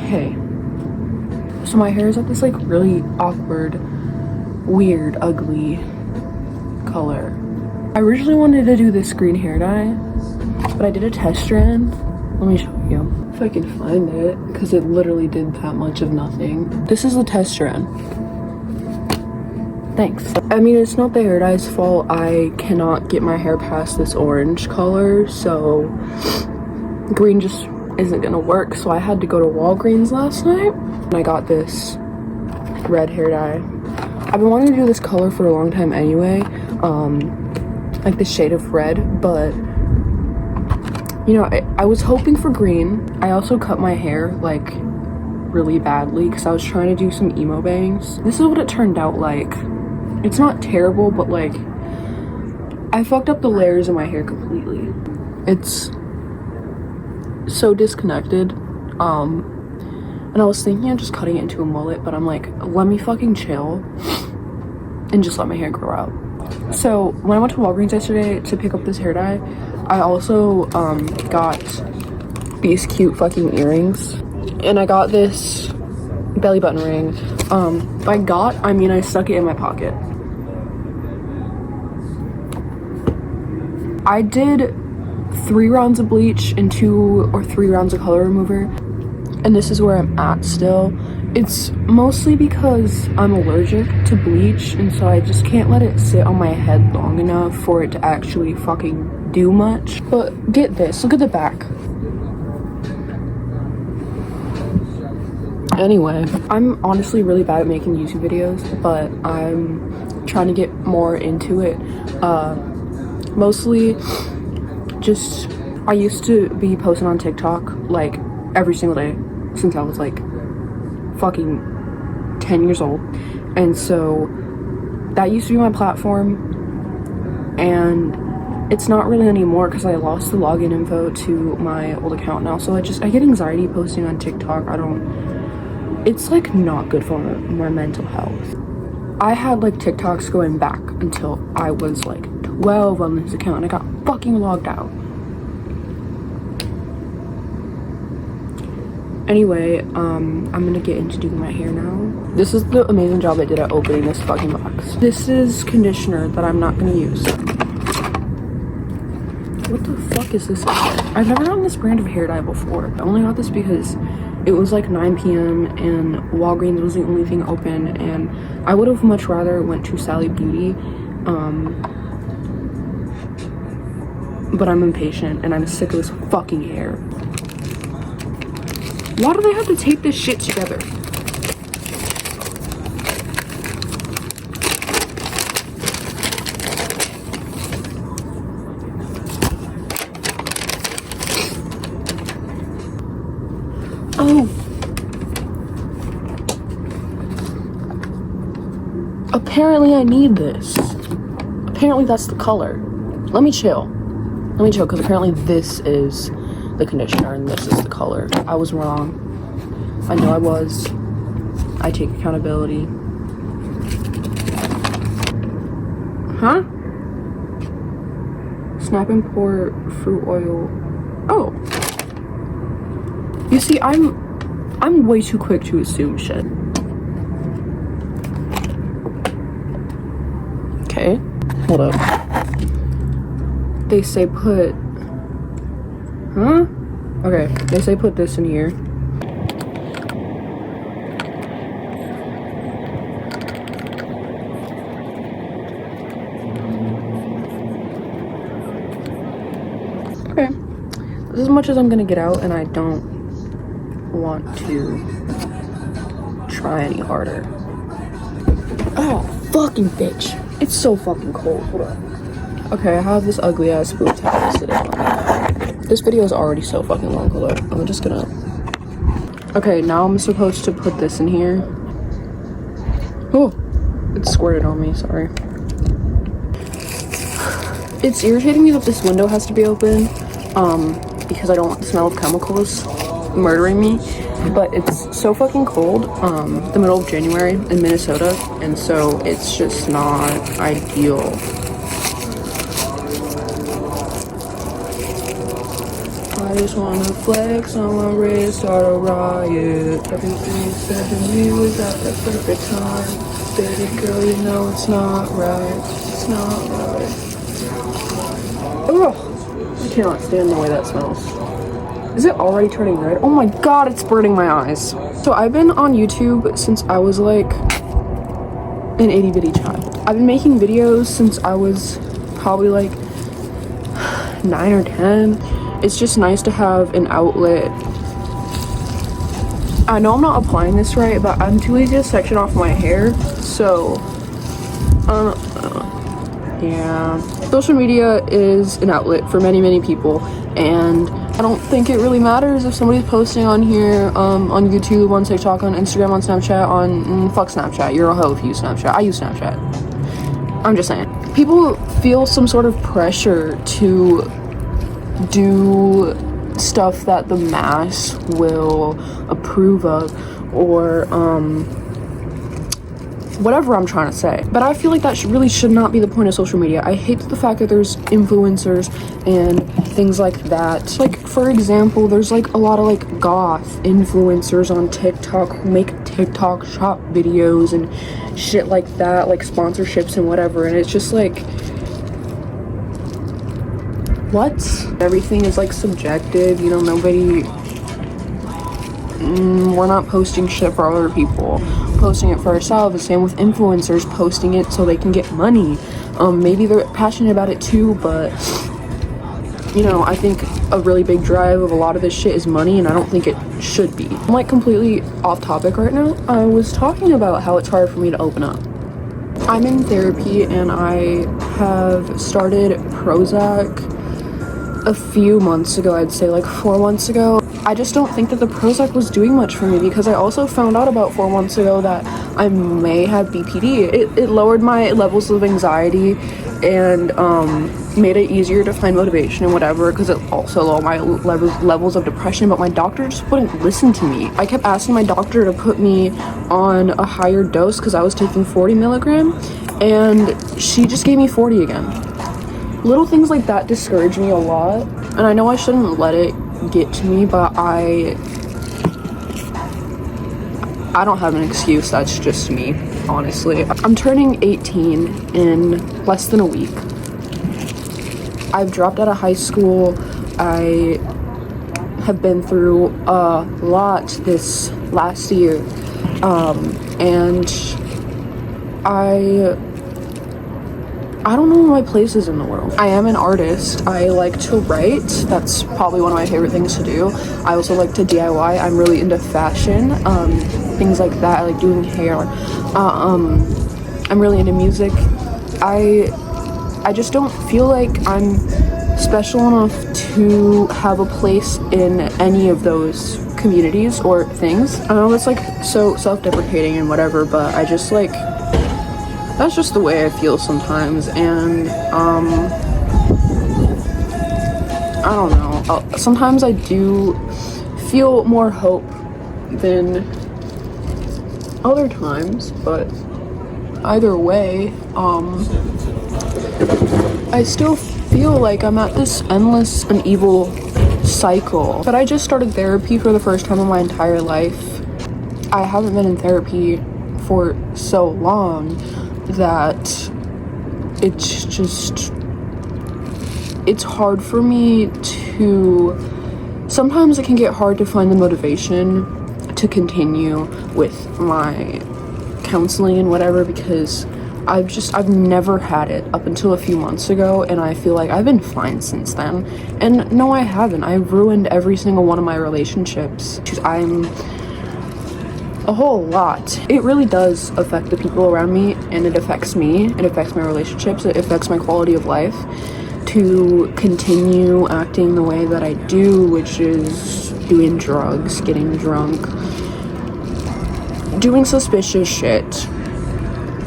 Okay, so my hair is at this like really awkward, weird, ugly color. I originally wanted to do this green hair dye, but I did a test strand. Let me show you if I can find it, because it literally did that much of nothing. This is the test strand. Thanks. I mean, it's not the hair dye's fault. I cannot get my hair past this orange color, so green just isn't gonna work. So I had to go to Walgreens last night and I got this red hair dye. I've been wanting to do this color for a long time anyway, like the shade of red, but you know, I was hoping for green. I also cut my hair like really badly because I was trying to do some emo bangs. This is what it turned out like. It's not terrible, but like I fucked up the layers of my hair completely. It's so disconnected. And I was thinking of just cutting it into a mullet, but I'm like, let me fucking chill and just let my hair grow out. So when I went to Walgreens yesterday to pick up this hair dye, I also got these cute fucking earrings, and I got this belly button ring. I mean I stuck it in my pocket. I did 3 rounds of bleach and 2 or 3 rounds of color remover, and this is where I'm at still. It's mostly because I'm allergic to bleach, and so I just can't let it sit on my head long enough for it to actually fucking do much. But get this, look at the back. Anyway, I'm honestly really bad at making YouTube videos, but I'm trying to get more into it. Mostly just, I used to be posting on TikTok like every single day since I was like fucking 10 years old, and so that used to be my platform, and it's not really anymore because I lost the login info to my old account now. So I get anxiety posting on TikTok. It's like not good for my mental health. I had like TikToks going back until I was like 12 on this account, and I got fucking logged out. Anyway, I'm gonna get into doing my hair now. This is the amazing job I did at opening this fucking box. This is conditioner that I'm not gonna use. What the fuck is this? I've never gotten this brand of hair dye before. I only got this because it was like 9 p.m. and Walgreens was the only thing open, and I would have much rather went to Sally Beauty, but I'm impatient and I'm sick of this fucking hair. Why do they have to tape this shit together? Oh. Apparently I need this. Apparently that's the color. Let me chill, because apparently this is the conditioner and this is the color. I was wrong. I know I was. I take accountability. Huh? Snap and pour fruit oil. Oh. You see, I'm way too quick to assume shit. Okay, hold up. They say put, huh? Okay, they say put this in here. Okay, this is as much as I'm gonna get out, and I don't want to try any harder. Oh, fucking bitch. It's so fucking cold. Hold on. Okay, I have this ugly ass boot towel sitting on me. This video is already so fucking long. Hold up. I'm just gonna... Okay, now I'm supposed to put this in here. Oh, it squirted on me. Sorry. It's irritating me that this window has to be open, because I don't want the smell of chemicals murdering me, but it's so fucking cold, the middle of January in Minnesota, and so it's just not ideal. Why just wanna flex on my wrist, start a riot. Everything you said to me was at the perfect time. Baby girl, you know it's not right. It's not right. Ugh, I cannot stand the way that smells. Is it already turning red? Oh my god, it's burning my eyes. So I've been on YouTube since I was like an itty bitty child. I've been making videos since I was probably like 9 or 10. It's just nice to have an outlet. I know I'm not applying this right, but I'm too lazy to section off my hair, so yeah. Social media is an outlet for many people, and I don't think it really matters if somebody's posting on here, on YouTube, on TikTok, on Instagram, on Snapchat, on fuck Snapchat. You're a hoe if you use Snapchat. I use Snapchat. I'm just saying. People feel some sort of pressure to do stuff that the mass will approve of, or whatever I'm trying to say. But I feel like that really should not be the point of social media. I hate the fact that there's influencers and things like that. Like, for example, there's like a lot of like goth influencers on TikTok who make TikTok shop videos and shit like that, like sponsorships and whatever, and it's just like, what? Everything is like subjective, you know, nobody, we're not posting shit for other people, posting it for ourselves. Same with influencers posting it so they can get money. Maybe they're passionate about it too, but you know, I think a really big drive of a lot of this shit is money, and I don't think it should be. I'm like completely off topic right now. I was talking about how it's hard for me to open up. I'm in therapy and I have started Prozac a few months ago. I'd say like 4 months ago. I just don't think that the Prozac was doing much for me, because I also found out about 4 months ago that I may have BPD. It lowered my levels of anxiety and made it easier to find motivation and whatever, because it also lowered my levels of depression, but my doctor just wouldn't listen to me. I kept asking my doctor to put me on a higher dose because I was taking 40 milligram, and she just gave me 40 again. Little things like that discourage me a lot, and I know I shouldn't let it get to me, but I don't have an excuse. That's just me, honestly. I'm turning 18 in less than a week. I've dropped out of high school. I have been through a lot this last year, and I don't know my place is in the world. I am an artist. I like to write. That's probably one of my favorite things to do. I also like to DIY. I'm really into fashion, things like that. I like doing hair. I'm really into music. I just don't feel like I'm special enough to have a place in any of those communities or things. I know that's like so self-deprecating and whatever, but I just like, that's just the way I feel sometimes, and I don't know. Sometimes I do feel more hope than other times, but either way, I still feel like I'm at this endless and evil cycle. But I just started therapy for the first time in my entire life. I haven't been in therapy for so long that it's just, it's hard for me to, sometimes it can get hard to find the motivation to continue with my counseling and whatever, because I've never had it up until a few months ago, and I feel like I've been fine since then. And no, I haven't. I've ruined every single one of my relationships. I'm a whole lot. It really does affect the people around me, and it affects me. It affects my relationships. It affects my quality of life to continue acting the way that I do, which is doing drugs, getting drunk, doing suspicious shit,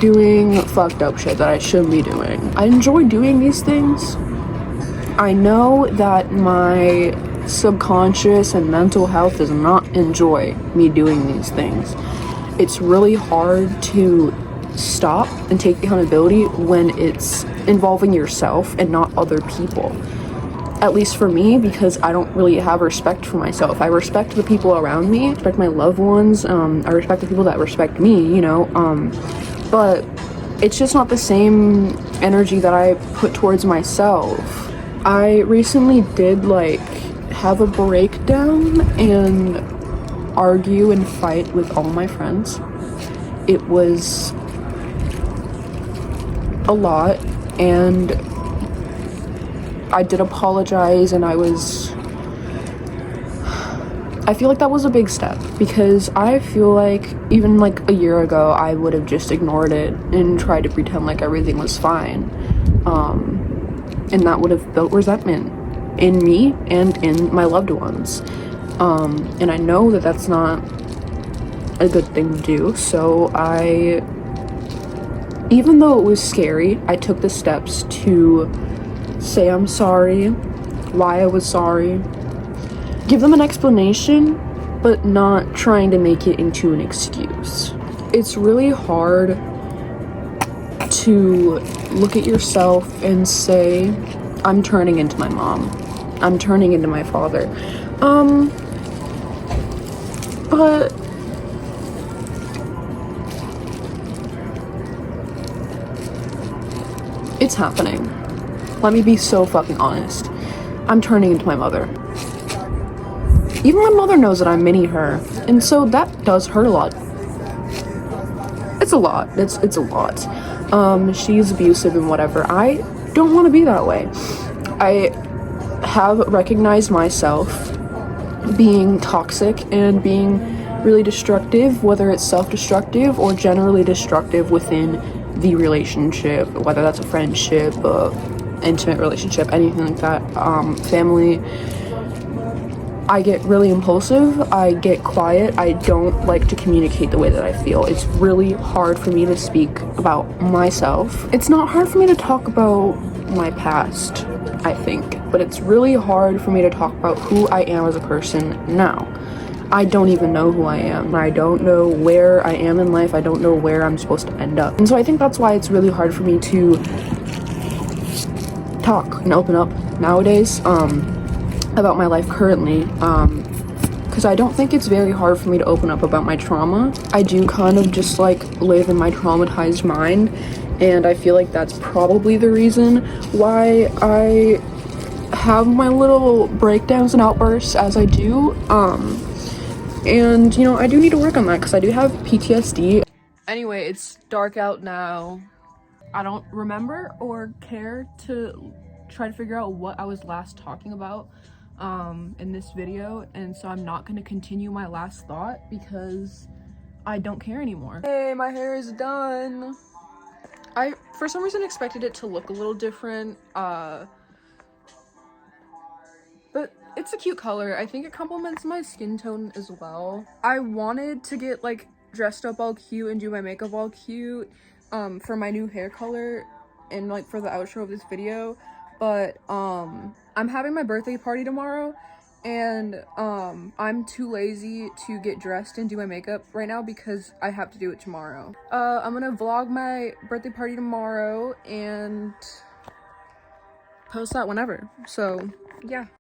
doing fucked up shit that I shouldn't be doing. I enjoy doing these things. I know that my subconscious and mental health does not enjoy me doing these things. It's really hard to stop and take accountability when it's involving yourself and not other people. at least for me, because I don't really have respect for myself. I respect the people around me, respect my loved ones, I respect the people that respect me, you know, but it's just not the same energy that I put towards myself. I recently did like have a breakdown and argue and fight with all my friends. It was a lot, and I did apologize, and I feel like that was a big step, because I feel like even like a year ago I would have just ignored it and tried to pretend like everything was fine, and that would have built resentment in me and in my loved ones, and I know that that's not a good thing to do. So even though it was scary, I took the steps to say I'm sorry, why I was sorry, give them an explanation, but not trying to make it into an excuse. It's really hard to look at yourself and say, I'm turning into my mom, I'm turning into my father, but it's happening. Let me be so fucking honest. I'm turning into my mother. Even my mother knows that I'm mini her, and so that does hurt a lot. It's a lot. It's a lot. She's abusive and whatever. I don't want to be that way. I have recognized myself being toxic and being really destructive, whether it's self-destructive or generally destructive within the relationship, whether that's a friendship, intimate relationship, anything like that, family. I get really impulsive, I get quiet, I don't like to communicate the way that I feel. It's really hard for me to speak about myself. It's not hard for me to talk about my past, I think, but it's really hard for me to talk about who I am as a person now. I don't even know who I am. I don't know where I am in life. I don't know where I'm supposed to end up. And so I think that's why it's really hard for me to talk and open up nowadays, about my life currently, because I don't think it's very hard for me to open up about my trauma. I do kind of just like live in my traumatized mind, and I feel like that's probably the reason why I have my little breakdowns and outbursts as I do, and you know, I do need to work on that because I do have PTSD. Anyway, it's dark out now. I don't remember or care to try to figure out what I was last talking about in this video, and so I'm not going to continue my last thought because I don't care anymore. Hey, my hair is done. I for some reason expected it to look a little different, but it's a cute color. I think it complements my skin tone as well. I wanted to get like dressed up all cute and do my makeup all cute for my new hair color and like for the outro of this video, but I'm having my birthday party tomorrow, and I'm too lazy to get dressed and do my makeup right now because I have to do it tomorrow. I'm gonna vlog my birthday party tomorrow and post that whenever, so yeah.